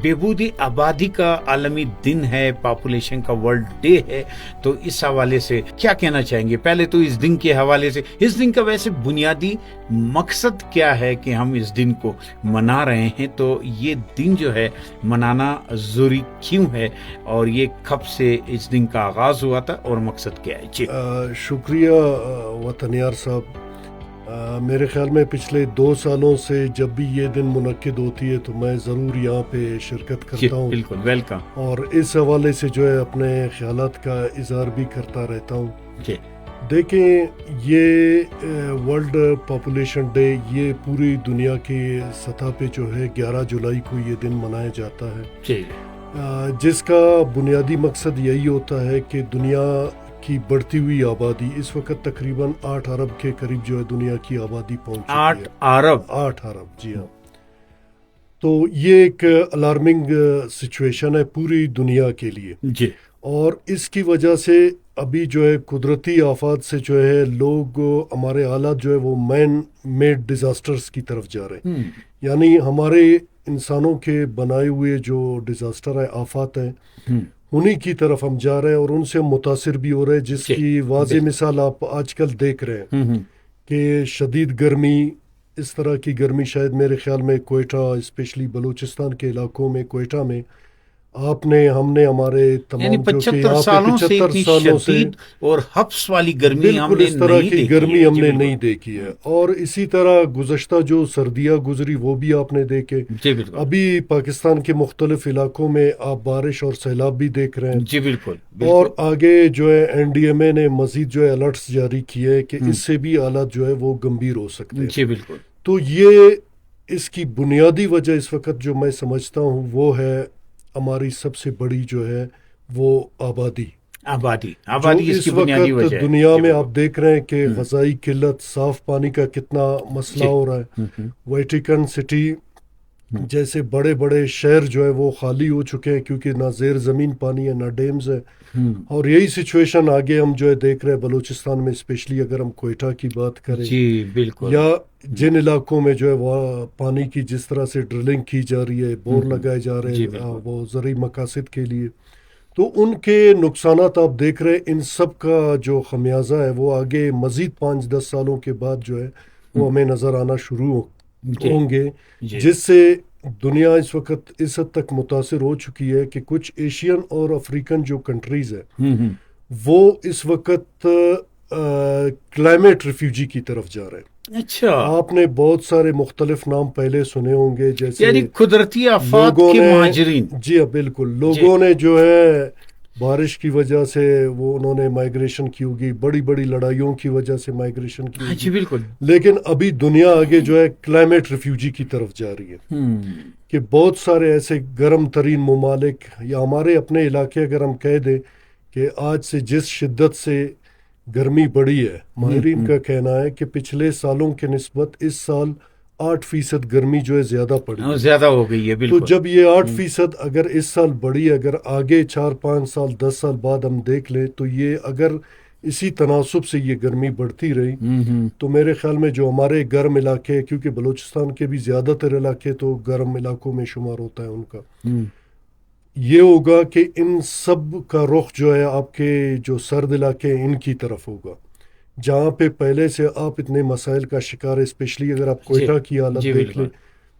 بہبودی آبادی کا عالمی دن ہے، پاپولیشن کا ورلڈ ڈے ہے، تو اس حوالے سے کیا کہنا چاہیں گے؟ پہلے تو اس دن کے حوالے سے، اس دن کا ویسے بنیادی مقصد کیا ہے کہ ہم اس دن کو منا رہے ہیں؟ تو یہ دن جو ہے منانا ضروری کیوں ہے، اور یہ کب سے اس دن کا آغاز ہوا تھا اور مقصد کیا ہے؟ جی شکریہ وطن یار صاحب. میرے خیال میں پچھلے 2 سالوں سے جب بھی یہ دن منعقد ہوتی ہے تو میں ضرور یہاں پہ شرکت کرتا ہوں. بالکل ویلکم. اور اس حوالے سے جو ہے اپنے خیالات کا اظہار بھی کرتا رہتا ہوں. جی دیکھیں، یہ ورلڈ پاپولیشن ڈے یہ پوری دنیا کی سطح پہ جو ہے 11 جولائی کو یہ دن منایا جاتا ہے. جی جس کا بنیادی مقصد یہی ہوتا ہے کہ دنیا کی بڑھتی ہوئی آبادی، اس وقت تقریباً 8 ارب کے قریب جو ہے دنیا کی آبادی پہنچ چکی ہے. 8 ارب جی ہاں. تو یہ ایک الارمنگ سچویشن ہے پوری دنیا کے لیے. جی اور اس کی وجہ سے ابھی جو ہے قدرتی آفات سے جو ہے لوگ، ہمارے حالات جو ہے وہ مین میڈ ڈیزاسٹرز کی طرف جا رہے ہیں. یعنی ہمارے انسانوں کے بنائے ہوئے جو ڈیزاسٹر ہے، آفات ہیں، انہی کی طرف ہم جا رہے ہیں اور ان سے متاثر بھی ہو رہے ہیں. جس کی واضح مثال آپ آج کل دیکھ رہے ہیں کہ شدید گرمی، اس طرح کی گرمی شاید میرے خیال میں کوئٹہ، اسپیشلی بلوچستان کے علاقوں میں، کوئٹہ میں ہم نے ہمارے تمام جو کہ یہاں پہ 75 سالوں سے اور حبس والی گرمی بالکل اس طرح کی گرمی ہم نے نہیں دیکھی ہے. اور اسی طرح گزشتہ جو سردیاں گزری وہ بھی آپ نے دیکھے. ابھی پاکستان کے مختلف علاقوں میں آپ بارش اور سیلاب بھی دیکھ رہے ہیں. جی بالکل. اور آگے جو ہے NDMA نے مزید جو ہے الرٹس جاری کیے کہ اس سے بھی حالات جو ہے وہ گمبھیر ہو سکتے ہیں. جی بالکل. تو یہ اس کی بنیادی وجہ اس وقت جو میں سمجھتا ہوں وہ ہے ہماری سب سے بڑی جو ہے وہ آبادی اس کی بنیادی وجہ ہے. دنیا میں آپ دیکھ رہے ہیں کہ غذائی قلت، صاف پانی کا کتنا مسئلہ ہو رہا ہے. ویٹیکن سٹی جیسے بڑے بڑے شہر جو ہے وہ خالی ہو چکے ہیں کیونکہ نہ زیر زمین پانی ہے، نہ ڈیمز ہے. اور یہی سچویشن آگے ہم جو ہے دیکھ رہے ہیں بلوچستان میں، اسپیشلی اگر ہم کوئٹہ کی بات کریں. جی بالکل. یا جن علاقوں میں جو ہے وہ پانی کی جس طرح سے ڈرلنگ کی جا رہی ہے، بور لگائے جا رہے ہیں وہ زرعی مقاصد کے لیے، تو ان کے نقصانات آپ دیکھ رہے ہیں. ان سب کا جو خمیازہ ہے وہ آگے مزید 5-10 سالوں کے بعد جو ہے وہ ہمیں نظر آنا شروع ہوں گے. جس سے دنیا اس وقت اس حد تک متاثر ہو چکی ہے کہ کچھ ایشین اور افریقن جو کنٹریز ہیں وہ اس وقت کلائمیٹ ریفیوجی کی طرف جا رہے ہیں. اچھا، آپ نے بہت سارے مختلف نام پہلے سنے ہوں گے، جیسے یعنی قدرتی آفات کے مہاجرین. جی ہاں بالکل. لوگوں نے جو ہے بارش کی وجہ سے انہوں نے مائیگریشن کی ہوگی، بڑی بڑی لڑائیوں کی وجہ سے مائیگریشن کی ہوگی. جی بالکل. لیکن ابھی دنیا آگے جو ہے کلائمیٹ ریفیوجی کی طرف جا رہی ہے کہ بہت سارے ایسے گرم ترین ممالک، یا ہمارے اپنے علاقے اگر ہم کہہ دیں کہ آج سے جس شدت سے گرمی بڑھی ہے، ماہرین کا کہنا ہے کہ پچھلے سالوں کے نسبت اس سال 8% گرمی جو ہے زیادہ پڑی، زیادہ ہو گئی ہے. بالکل. تو جب یہ 8% اگر اس سال بڑھی، اگر آگے 4-5 سال 10 سال بعد ہم دیکھ لیں تو یہ اگر اسی تناسب سے یہ گرمی بڑھتی رہی تو میرے خیال میں جو ہمارے گرم علاقے، کیونکہ بلوچستان کے بھی زیادہ تر علاقے تو گرم علاقوں میں شمار ہوتا ہے ان کا، یہ ہوگا کہ ان سب کا رخ جو ہے آپ کے جو سرد علاقے ان کی طرف ہوگا، جہاں پہ پہلے سے آپ اتنے مسائل کا شکار ہے. اسپیشلی اگر آپ کوئٹہ کی حالت دیکھ لیں،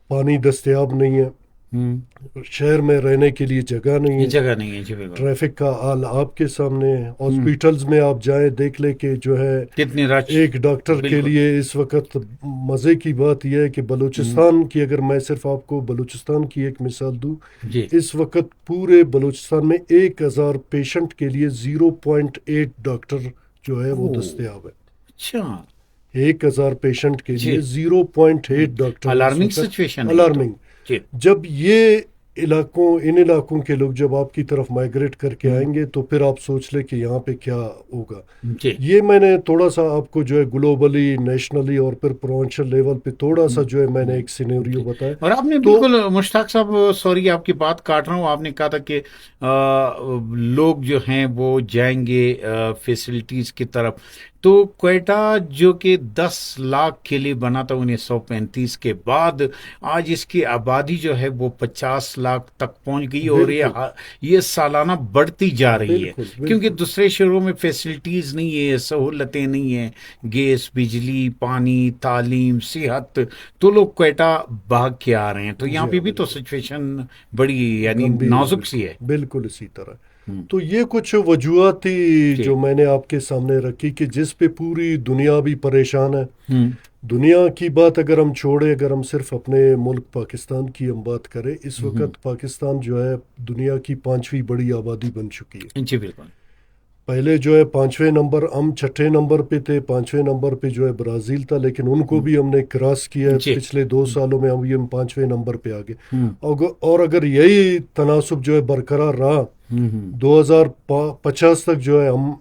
پانی دستیاب نہیں ہے، شہر میں رہنے کے لیے جگہ نہیں ہے، ٹریفک کا حال آپ کے سامنے ہے. ہاسپیٹلز میں آپ جائیں دیکھ لیں کہ جو ہے ایک ڈاکٹر کے لیے اس وقت مزے کی بات یہ ہے کہ بلوچستان کی، اگر میں صرف آپ کو بلوچستان کی ایک مثال دوں، اس وقت پورے بلوچستان میں 1000 پیشنٹ کے لیے 0.8 ڈاکٹر جو ہے وہ دستیاب ہے. اچھا، 1000 پیشنٹ کے لیے 0.8 ڈاکٹر. Alarming situation. الارمنگ. جب یہ ان علاقوں کے لوگ جب آپ کی طرف مائیگریٹ کر کے آئیں گے تو پھر آپ سوچ لیں کہ یہاں پہ کیا ہوگا. یہ میں نے تھوڑا سا آپ کو جو ہے گلوبلی، نیشنلی اور پھر پروونشل لیول پہ تھوڑا سا جو ہے میں نے ایک سینیریو بتایا. اور آپ نے بالکل مشتاق صاحب، سوری آپ کی بات کاٹ رہا ہوں، آپ نے کہا تھا کہ لوگ جو ہیں وہ جائیں گے فیسلٹیز کی طرف. تو کوئٹہ جو کہ 10 لاکھ کے لیے بنا تھا 1935 کے بعد، آج اس کی آبادی جو ہے وہ 50 لاکھ تک پہنچ گئی، اور یہ سالانہ بڑھتی جا رہی ہے، کیونکہ دوسرے شہروں میں فیسلٹیز نہیں ہے، سہولتیں نہیں ہیں، گیس، بجلی، پانی، تعلیم، صحت، تو لوگ کوئٹہ بھاگ کے آ رہے ہیں. تو یہاں پہ بھی تو سچویشن بڑی یعنی نازک سی ہے. بالکل اسی طرح. تو یہ کچھ وجوہات تھی جو میں نے آپ کے سامنے رکھی کہ جس پہ پوری دنیا بھی پریشان ہے. دنیا کی بات اگر ہم چھوڑیں، اگر ہم صرف اپنے ملک پاکستان کی ہم بات کریں، اس وقت پاکستان جو ہے دنیا کی 5ویں بڑی آبادی بن چکی ہے. جی بالکل. پہلے جو ہے 5ویں نمبر، ہم 6 نمبر پہ تھے، 5ویں نمبر پہ جو ہے برازیل تھا، لیکن ان کو بھی ہم نے کراس کیا ہے. پچھلے 2 سالوں میں ہم 5ویں نمبر پہ آ گئے. اور اگر یہی تناسب جو ہے برقرار رہا، 2050 تک جو ہے ہم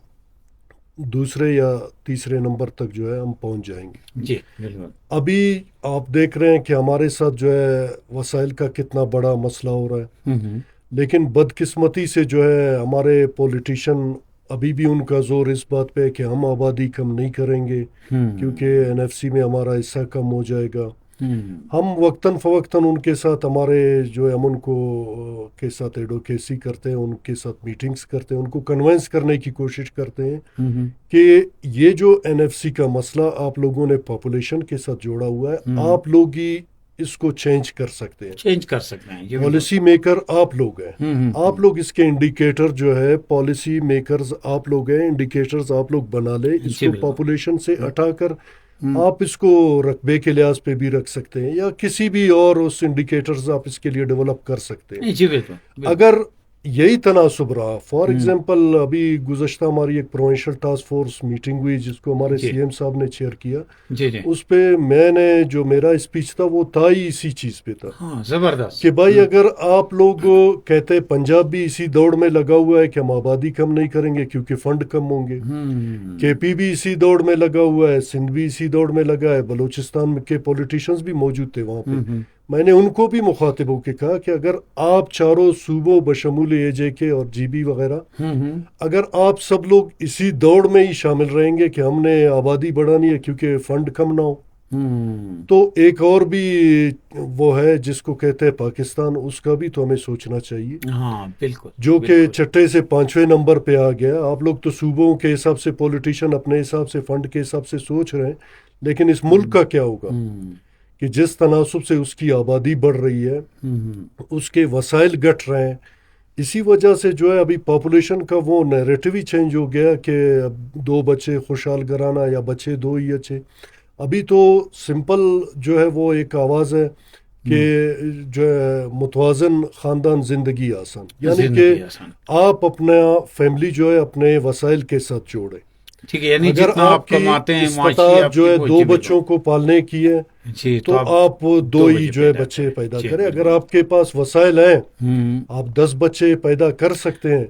دوسرے یا تیسرے نمبر تک جو ہے ہم پہنچ جائیں گے. جی بالکل. ابھی آپ دیکھ رہے ہیں کہ ہمارے ساتھ جو ہے وسائل کا کتنا بڑا مسئلہ ہو رہا ہے، لیکن بدقسمتی سے جو ہے ہمارے پولیٹیشین ابھی بھی ان کا زور اس بات پہ ہے کہ ہم آبادی کم نہیں کریں گے کیونکہ NFC میں ہمارا حصہ کم ہو جائے گا. ہم وقتاً فوقتاً ان کے ساتھ ہمارے جو ہے ہم ان کو کے ساتھ ایڈوکیسی کرتے ہیں، ان کے ساتھ میٹنگز کرتے ہیں، ان کو کنونس کرنے کی کوشش کرتے ہیں کہ یہ جو NFC کا مسئلہ آپ لوگوں نے پاپولیشن کے ساتھ جوڑا ہوا ہے، آپ لوگ ہی اس کو چینج کر سکتے ہیں. چینج کر سکتے ہیں. پالیسی میکر آپ لوگ ہیں، آپ لوگ اس کے انڈیکیٹر جو ہے، پالیسی میکرز آپ لوگ ہیں، انڈیکیٹرز آپ لوگ بنا لیں. اس کو پاپولیشن سے ہٹا کر آپ اس کو رقبے کے لحاظ پہ بھی رکھ سکتے ہیں، یا کسی بھی اور اس انڈیکیٹرز آپ اس کے لیے ڈیولپ کر سکتے ہیں. جی بالکل. اگر یہی تناسب رہا، فار ایگزامپل ابھی گزشتہ ہماری ایک پروونشل ٹاسک فورس میٹنگ ہوئی جس کو ہمارے CM صاحب نے چیئر کیا. اس پہ میں نے جو میرا اسپیچ تھا وہ تھا ہی اسی چیز پہ تھا، زبردست، کہ بھائی اگر آپ لوگ کہتے ہیں پنجاب بھی اسی دوڑ میں لگا ہوا ہے کہ ہم آبادی کم نہیں کریں گے کیونکہ فنڈ کم ہوں گے، KP بھی اسی دوڑ میں لگا ہوا ہے، سندھ بھی اسی دوڑ میں لگا ہے، بلوچستان کے پولیٹیشنز بھی موجود تھے وہاں پہ. میں نے ان کو بھی مخاطب ہو کے کہا کہ اگر آپ چاروں صوبوں بشمول AJK اور GB وغیرہ، اگر آپ سب لوگ اسی دوڑ میں ہی شامل رہیں گے کہ ہم نے آبادی بڑھانی ہے کیونکہ فنڈ کم نہ ہو، تو ایک اور بھی وہ ہے جس کو کہتے ہیں پاکستان، اس کا بھی تو ہمیں سوچنا چاہیے. ہاں بالکل. جو کہ 6 سے 5ویں نمبر پہ آ گیا. آپ لوگ تو صوبوں کے حساب سے، پولیٹیشین اپنے حساب سے، فنڈ کے حساب سے سوچ رہے ہیں، لیکن اس ملک کا کیا ہوگا کہ جس تناسب سے اس کی آبادی بڑھ رہی ہے، اس کے وسائل گھٹ رہے ہیں. اسی وجہ سے جو ہے ابھی پاپولیشن کا وہ نیریٹو ہی چینج ہو گیا کہ 2 بچے خوشحال گھرانہ یا بچے 2 ہی اچھے. ابھی تو سمپل جو ہے وہ ایک آواز ہے کہ جو ہے متوازن خاندان زندگی آسان، یعنی کہ آپ اپنا فیملی جو ہے اپنے وسائل کے ساتھ جوڑیں. ٹھیک ہے، یعنی اگر جتنا آپ کماتے ہیں استطاعت جو ہے 2 بچوں کو پالنے کی ہے تو آپ 2 ہی جو ہے بچے پیدا کریں. اگر آپ کے پاس وسائل ہیں، آپ 10 بچے پیدا کر سکتے ہیں،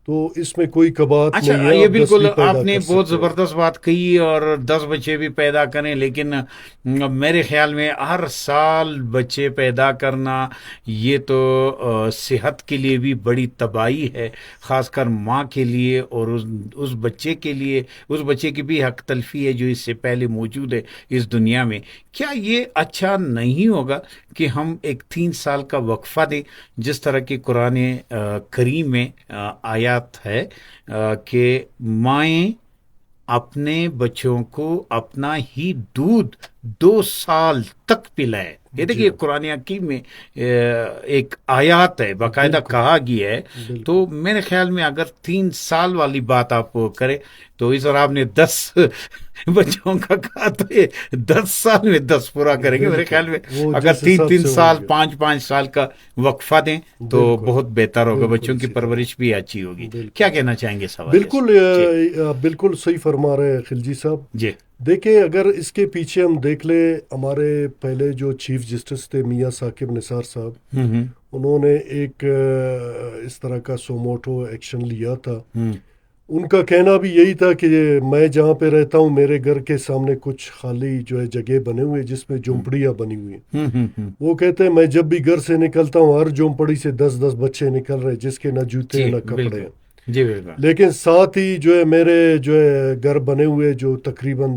تو اس میں کوئی کباہت نہیں ہے. یہ بالکل آپ نے بہت زبردست بات کہی، اور 10 بچے بھی پیدا کریں، لیکن میرے خیال میں ہر سال بچے پیدا کرنا یہ تو صحت کے لیے بھی بڑی تباہی ہے، خاص کر ماں کے لیے، اور اس بچے کے لیے، اس بچے کی بھی حق تلفی ہے جو اس سے پہلے موجود ہے اس دنیا میں. کیا یہ اچھا نہیں ہوگا کہ ہم ایک 3 سال کا وقفہ دیں، جس طرح کی قرآن کریم میں آیات ہے کہ مائیں اپنے بچوں کو اپنا ہی دودھ 2 سال تک پلائے. یہ دیکھیے قرآن حکیم میں ایک آیات ہے، باقاعدہ کہا گیا ہے. تو میرے خیال میں اگر 3 سال والی بات آپ کریں تو اس اور آپ نے 10 بچوں کا کہا تو یہ 10 سال میں 10 پورا کریں گے. میرے خیال میں اگر 3 سال 5 سال کا وقفہ دیں تو بہت بہتر ہوگا، بچوں کی پرورش بھی اچھی ہوگی. کیا کہنا چاہیں گے سوال؟ بالکل صحیح فرما رہے ہیں خلجی صاحب. جی دیکھیں، اگر اس کے پیچھے ہم دیکھ لیں، ہمارے پہلے جو چیف جسٹس تھے میاں ثاقب نثار صاحب، انہوں نے ایک اس طرح کا سوموٹو ایکشن لیا تھا. ان کا کہنا بھی یہی تھا کہ میں جہاں پہ رہتا ہوں میرے گھر کے سامنے کچھ خالی جو ہے جگہ بنے ہوئے جس میں جھونپڑیاں بنی ہوئی ہیں. وہ کہتے ہیں میں جب بھی گھر سے نکلتا ہوں ہر جھونپڑی سے 10 بچے نکل رہے جس کے نہ جوتے نہ کپڑے. جی بالکل. لیکن ساتھ ہی جو ہے میرے جو ہے گھر بنے ہوئے جو تقریباً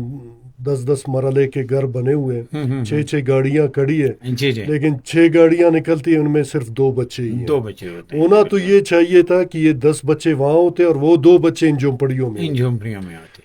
10 مرحلے کے گھر بنے ہوئے ہیں, 6 گاڑیاں کھڑی ہے, جی جی, لیکن 6 گاڑیاں نکلتی ہیں, ان میں صرف 2 بچے ہی ہیں. 2 بچے ہوتے ہیں. ہونا تو یہ چاہیے تھا کہ یہ 10 بچے وہاں ہوتے اور وہ 2 بچے ان جھونپڑیوں میں ان ہوتے. جھونپڑیوں میں ہوتے.